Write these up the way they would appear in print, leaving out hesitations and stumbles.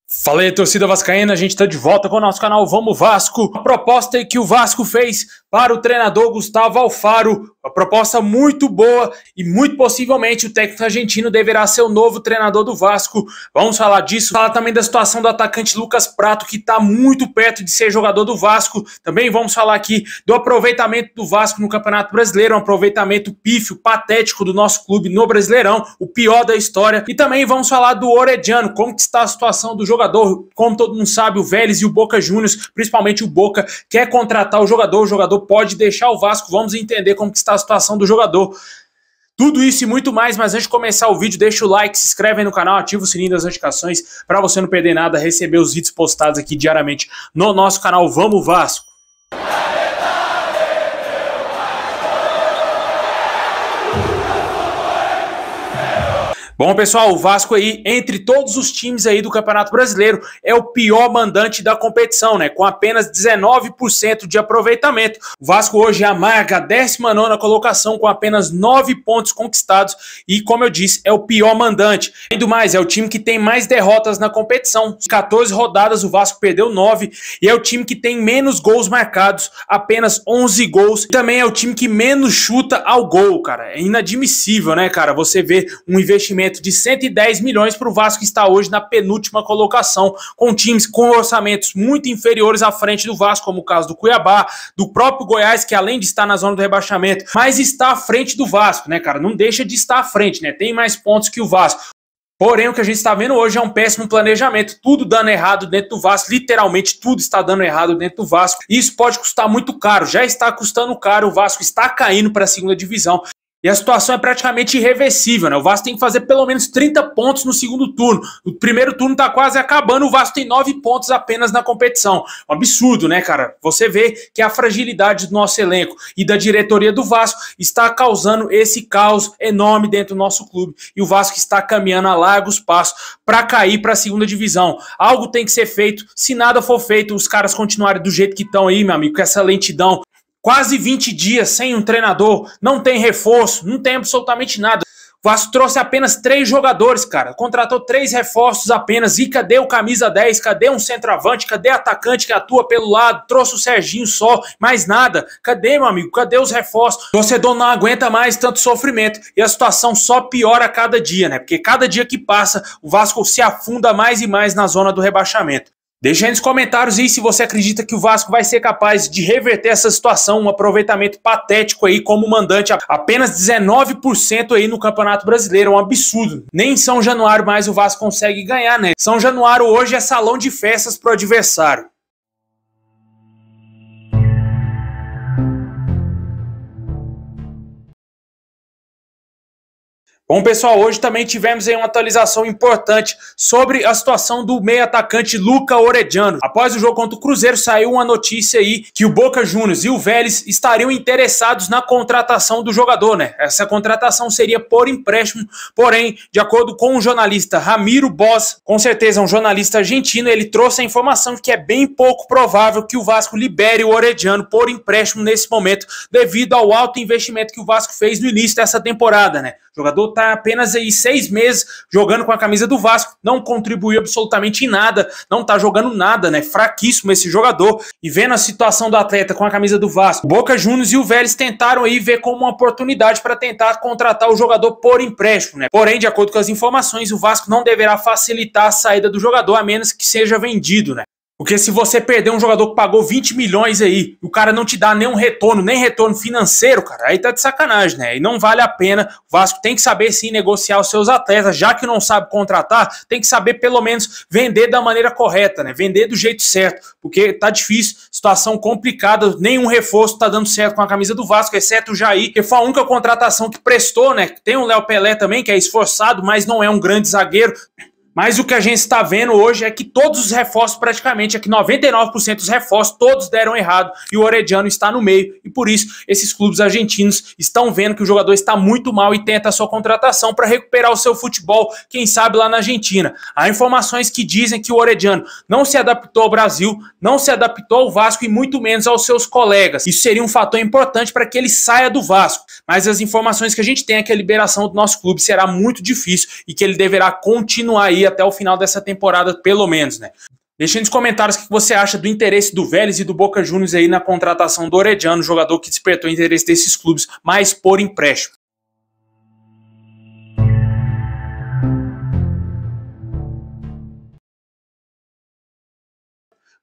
Fala aí, torcida vascaína, a gente tá de volta com o nosso canal Vamos Vasco. A proposta que o Vasco fez para o treinador Gustavo Alfaro, uma proposta muito boa e muito possivelmente o técnico argentino deverá ser o novo treinador do Vasco. Vamos falar disso, falar também da situação do atacante Lucas Prato, que tá muito perto de ser jogador do Vasco. Também vamos falar aqui do aproveitamento do Vasco no Campeonato Brasileiro, um aproveitamento pífio, patético do nosso clube no Brasileirão, o pior da história. E também vamos falar do Orediano, como que está a situação do jogador. Como todo mundo sabe, o Vélez e o Boca Juniors, principalmente o Boca, quer contratar o jogador pode deixar o Vasco. Vamos entender como que está a situação do jogador. Tudo isso e muito mais, mas antes de começar o vídeo, deixa o like, se inscreve aí no canal, ativa o sininho das notificações para você não perder nada, receber os vídeos postados aqui diariamente no nosso canal Vamos Vasco. Bom, pessoal, o Vasco aí, entre todos os times aí do Campeonato Brasileiro, é o pior mandante da competição, né? Com apenas 19% de aproveitamento. O Vasco hoje amarga a 19ª colocação com apenas 9 pontos conquistados e, como eu disse, é o pior mandante. Além do mais, é o time que tem mais derrotas na competição. 14 rodadas, o Vasco perdeu 9 e é o time que tem menos gols marcados, apenas 11 gols. E também é o time que menos chuta ao gol, cara. É inadmissível, né, cara? Você vê um investimento de 110 milhões para o Vasco estar hoje na penúltima colocação, com times com orçamentos muito inferiores à frente do Vasco, como o caso do Cuiabá, do próprio Goiás, que além de estar na zona do rebaixamento, mas está à frente do Vasco, né, cara? Não deixa de estar à frente, né? Tem mais pontos que o Vasco. Porém, o que a gente está vendo hoje é um péssimo planejamento, tudo dando errado dentro do Vasco, literalmente tudo está dando errado dentro do Vasco. E isso pode custar muito caro, já está custando caro, o Vasco está caindo para a segunda divisão. E a situação é praticamente irreversível, né? O Vasco tem que fazer pelo menos 30 pontos no segundo turno. O primeiro turno está quase acabando, o Vasco tem 9 pontos apenas na competição. Um absurdo, né, cara? Você vê que a fragilidade do nosso elenco e da diretoria do Vasco está causando esse caos enorme dentro do nosso clube. E o Vasco está caminhando a largos passos para cair para a segunda divisão. Algo tem que ser feito. Se nada for feito, os caras continuarem do jeito que estão aí, meu amigo, com essa lentidão. Quase 20 dias sem um treinador, não tem reforço, não tem absolutamente nada. O Vasco trouxe apenas 3 jogadores, cara. Contratou 3 reforços apenas. E cadê o camisa 10? Cadê um centroavante? Cadê atacante que atua pelo lado? Trouxe o Serginho só, mais nada. Cadê, meu amigo? Cadê os reforços? O torcedor não aguenta mais tanto sofrimento. E a situação só piora a cada dia, né? Porque cada dia que passa, o Vasco se afunda mais e mais na zona do rebaixamento. Deixa aí nos comentários aí se você acredita que o Vasco vai ser capaz de reverter essa situação, um aproveitamento patético aí como mandante, apenas 19% aí no Campeonato Brasileiro, é um absurdo. Nem em São Januário mais o Vasco consegue ganhar, né? São Januário hoje é salão de festas pro adversário. Bom, pessoal, hoje também tivemos aí uma atualização importante sobre a situação do meio atacante Luca Orediano. Após o jogo contra o Cruzeiro, saiu uma notícia aí que o Boca Juniors e o Vélez estariam interessados na contratação do jogador, né? Essa contratação seria por empréstimo, porém, de acordo com o jornalista Ramiro Boss, com certeza um jornalista argentino, ele trouxe a informação de que é bem pouco provável que o Vasco libere o Orediano por empréstimo nesse momento, devido ao alto investimento que o Vasco fez no início dessa temporada, né? O jogador está apenas aí 6 meses jogando com a camisa do Vasco, não contribuiu absolutamente em nada, não está jogando nada, né? Fraquíssimo esse jogador. E vendo a situação do atleta com a camisa do Vasco, o Boca Juniors e o Vélez tentaram aí ver como uma oportunidade para tentar contratar o jogador por empréstimo, né? Porém, de acordo com as informações, o Vasco não deverá facilitar a saída do jogador a menos que seja vendido, né? Porque se você perder um jogador que pagou 20 milhões aí, o cara não te dá nenhum retorno, nem retorno financeiro, cara, aí tá de sacanagem, né? E não vale a pena. O Vasco tem que saber sim negociar os seus atletas, já que não sabe contratar, tem que saber pelo menos vender da maneira correta, né? Vender do jeito certo, porque tá difícil, situação complicada, nenhum reforço tá dando certo com a camisa do Vasco, exceto o Jair, que foi a única contratação que prestou, né? Tem o Léo Pelé também, que é esforçado, mas não é um grande zagueiro. Mas o que a gente está vendo hoje é que todos os reforços, praticamente, é que 99% dos reforços, todos deram errado e o Orediano está no meio. E por isso, esses clubes argentinos estão vendo que o jogador está muito mal e tenta a sua contratação para recuperar o seu futebol, quem sabe lá na Argentina. Há informações que dizem que o Orediano não se adaptou ao Brasil, não se adaptou ao Vasco e muito menos aos seus colegas. Isso seria um fator importante para que ele saia do Vasco. Mas as informações que a gente tem é que a liberação do nosso clube será muito difícil e que ele deverá continuar aí aí até o final dessa temporada, pelo menos, né? Deixa aí nos comentários o que você acha do interesse do Vélez e do Boca Juniors aí na contratação do Orediano, jogador que despertou o interesse desses clubes, mas por empréstimo.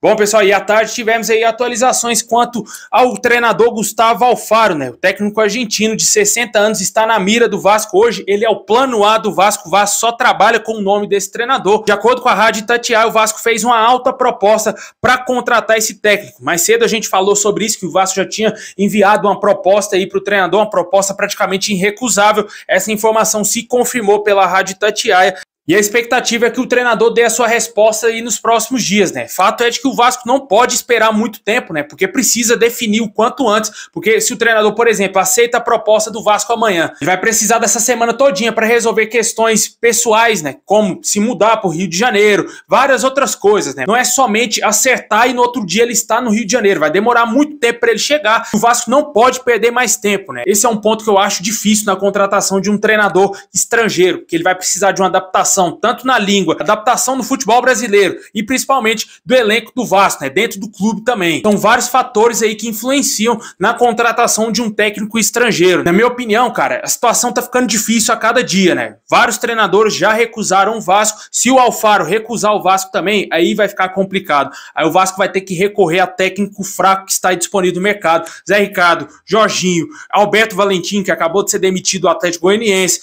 Bom, pessoal, e à tarde tivemos aí atualizações quanto ao treinador Gustavo Alfaro, né? O técnico argentino de 60 anos está na mira do Vasco hoje. Ele é o plano A do Vasco. O Vasco só trabalha com o nome desse treinador. De acordo com a Rádio Itatiaia, o Vasco fez uma alta proposta para contratar esse técnico. Mais cedo a gente falou sobre isso, que o Vasco já tinha enviado uma proposta aí para o treinador, uma proposta praticamente irrecusável. Essa informação se confirmou pela Rádio Itatiaia. E a expectativa é que o treinador dê a sua resposta aí nos próximos dias, né? Fato é de que o Vasco não pode esperar muito tempo, né? Porque precisa definir o quanto antes, porque se o treinador, por exemplo, aceita a proposta do Vasco amanhã, ele vai precisar dessa semana todinha para resolver questões pessoais, né? Como se mudar para o Rio de Janeiro, várias outras coisas, né? Não é somente acertar e no outro dia ele está no Rio de Janeiro, vai demorar muito tempo para ele chegar. O Vasco não pode perder mais tempo, né? Esse é um ponto que eu acho difícil na contratação de um treinador estrangeiro, porque ele vai precisar de uma adaptação tanto na língua, adaptação no futebol brasileiro e principalmente do elenco do Vasco, né, dentro do clube também. São vários fatores aí que influenciam na contratação de um técnico estrangeiro. Na minha opinião, cara, a situação tá ficando difícil a cada dia, né? Vários treinadores já recusaram o Vasco. Se o Alfaro recusar o Vasco também, aí vai ficar complicado. Aí o Vasco vai ter que recorrer a técnico fraco que está disponível no mercado. Zé Ricardo, Jorginho, Alberto Valentim, que acabou de ser demitido do Atlético Goianiense,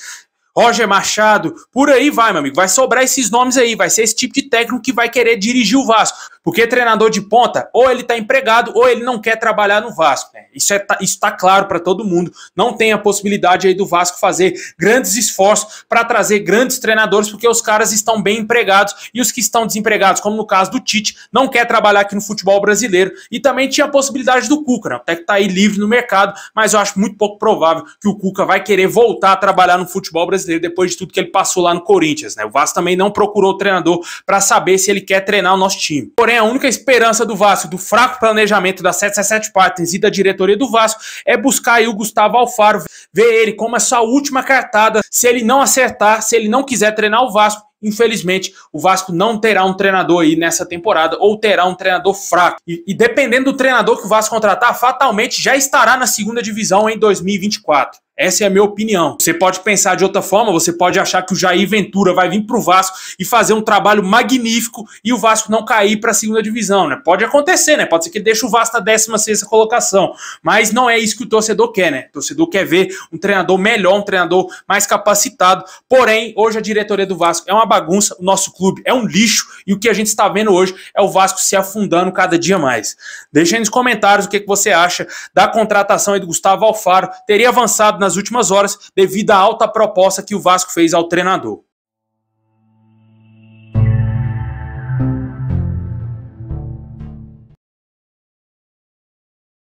Roger Machado, por aí vai, meu amigo. Vai sobrar esses nomes aí, vai ser esse tipo de técnico que vai querer dirigir o Vasco. Porque treinador de ponta, ou ele tá empregado, ou ele não quer trabalhar no Vasco, né? Isso tá claro para todo mundo. Não tem a possibilidade aí do Vasco fazer grandes esforços para trazer grandes treinadores, porque os caras estão bem empregados e os que estão desempregados, como no caso do Tite, não quer trabalhar aqui no futebol brasileiro. E também tinha a possibilidade do Cuca, né? Até que tá aí livre no mercado, mas eu acho muito pouco provável que o Cuca vai querer voltar a trabalhar no futebol brasileiro depois de tudo que ele passou lá no Corinthians, né? O Vasco também não procurou o treinador para saber se ele quer treinar o nosso time. Porém, a única esperança do Vasco, do fraco planejamento da 777 Partners e da diretoria do Vasco, é buscar aí o Gustavo Alfaro, ver ele como a sua última cartada. Se ele não acertar, se ele não quiser treinar o Vasco, infelizmente, o Vasco não terá um treinador aí nessa temporada, ou terá um treinador fraco. E dependendo do treinador que o Vasco contratar, fatalmente já estará na segunda divisão em 2024. Essa é a minha opinião. Você pode pensar de outra forma, você pode achar que o Jair Ventura vai vir para o Vasco e fazer um trabalho magnífico e o Vasco não cair para a segunda divisão, né? Pode acontecer, né? Pode ser que ele deixe o Vasco na 16ª colocação, mas não é isso que o torcedor quer, né? O torcedor quer ver um treinador melhor, um treinador mais capacitado. Porém, hoje a diretoria do Vasco é uma bagunça, o nosso clube é um lixo e o que a gente está vendo hoje é o Vasco se afundando cada dia mais. Deixa aí nos comentários o que você acha da contratação aí do Gustavo Alfaro. Teria avançado nas últimas horas devido à alta proposta que o Vasco fez ao treinador.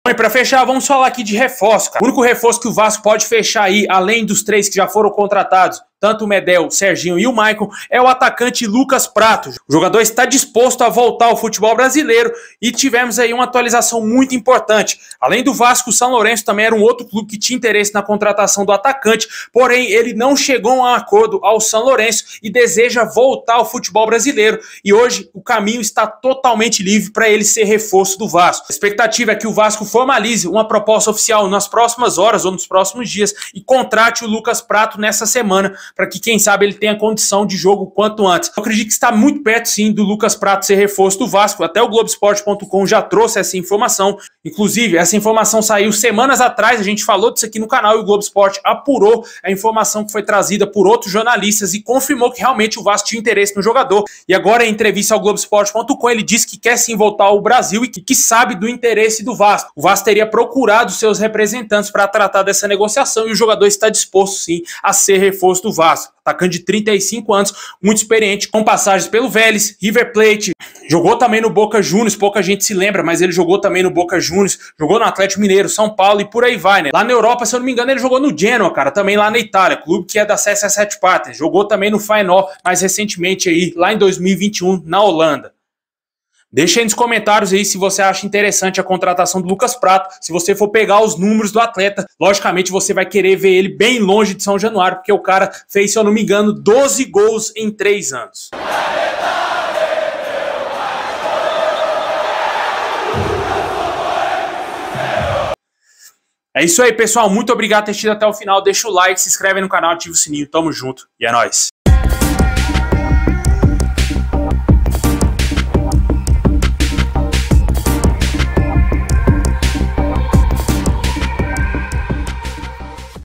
E para fechar, vamos falar aqui de reforço, cara. O único reforço que o Vasco pode fechar aí, além dos 3 que já foram contratados, tanto o Medel, o Serginho e o Maicon, é o atacante Lucas Prato. O jogador está disposto a voltar ao futebol brasileiro e tivemos aí uma atualização muito importante. Além do Vasco, o São Lourenço também era um outro clube que tinha interesse na contratação do atacante, porém ele não chegou a um acordo ao São Lourenço e deseja voltar ao futebol brasileiro. E hoje o caminho está totalmente livre para ele ser reforço do Vasco. A expectativa é que o Vasco formalize uma proposta oficial nas próximas horas ou nos próximos dias e contrate o Lucas Prato nessa semana, para que, quem sabe, ele tenha condição de jogo o quanto antes. Eu acredito que está muito perto, sim, do Lucas Prato ser reforço do Vasco. Até o Globoesporte.com já trouxe essa informação. Inclusive, essa informação saiu semanas atrás, a gente falou disso aqui no canal e o Globo Esporte apurou a informação que foi trazida por outros jornalistas e confirmou que realmente o Vasco tinha interesse no jogador. E agora, em entrevista ao Globoesporte.com, ele disse que quer sim voltar ao Brasil e que sabe do interesse do Vasco. O Vasco teria procurado seus representantes para tratar dessa negociação e o jogador está disposto, sim, a ser reforço do Vasco. Atacante de 35 anos, muito experiente, com passagens pelo Vélez, River Plate, jogou também no Boca Juniors, pouca gente se lembra, mas ele jogou também no Boca Juniors, jogou no Atlético Mineiro, São Paulo e por aí vai, né? Lá na Europa, se eu não me engano, ele jogou no Genoa, cara, também lá na Itália, clube que é da 777 Partners, jogou também no Feyenoord, mais recentemente aí, lá em 2021, na Holanda. Deixa aí nos comentários aí se você acha interessante a contratação do Lucas Prato. Se você for pegar os números do atleta, logicamente você vai querer ver ele bem longe de São Januário, porque o cara fez, se eu não me engano, 12 gols em 3 anos. É isso aí, pessoal. Muito obrigado por ter assistido até o final. Deixa o like, se inscreve no canal, ativa o sininho. Tamo junto e é nóis.